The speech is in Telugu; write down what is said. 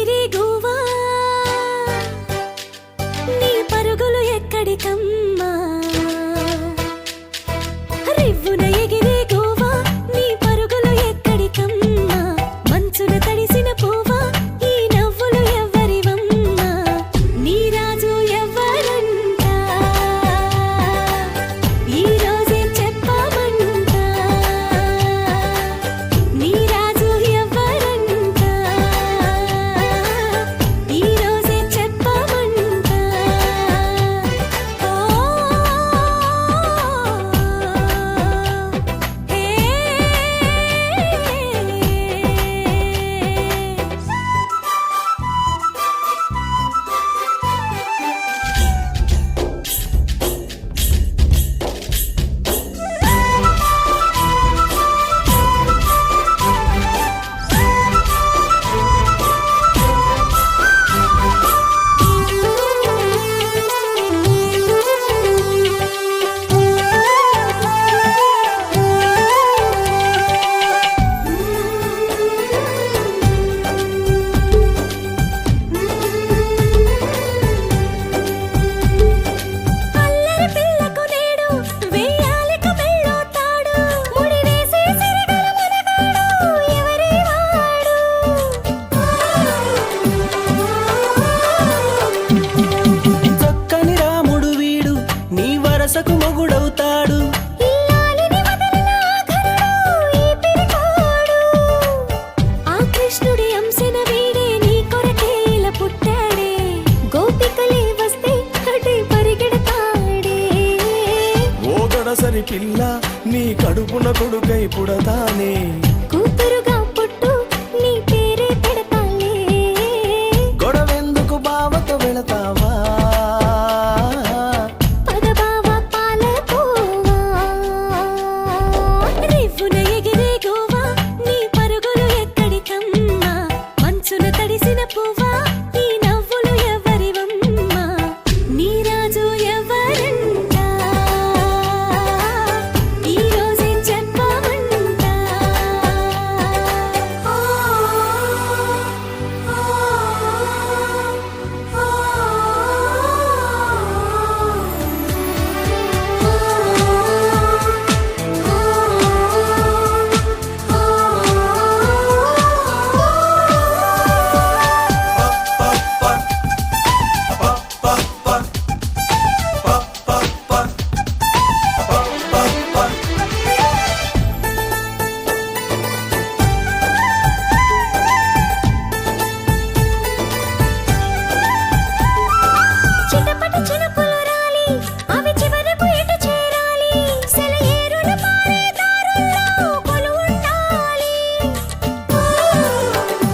ఎగిరే గోవా నీ పరుగులు ఎక్కడికమ్మా రివ్వున ఎగిరే గోవా నీ పరుగులు ఎక్కడికమ్మా మంచున తడిసిన పువ్వా ఈ నవ్వులు ఎవ్వరివమ్మా నీ రాజు ఎవ్వరంట ఈ రోజే చెప్పమంట నీ రాజు ఎవ్వరంట ఈ రోజే చెప్పమంట ఓ హే అల్లరి పిల్లకు నేడు వెయ్యాలిక మెళ్ళో తాడు ముడి వేసి సిరిగల మనగాడు ఎవరి వాడు చక్కని రాముడు వీడు నీ వరసకు మొగుడవుతాడు ఇల్లాలిని వదలిన ఆఖరుడు ఈ పిరికోడు ఆ కృష్ణుడి అంశన వీడే నీ కొరకేల పుట్టాడే గోపికలే వస్తే అటే పరిగెడతాడే ఓ గడసరి పిల్ల నీ కడుపున కొడుకై పుడతానే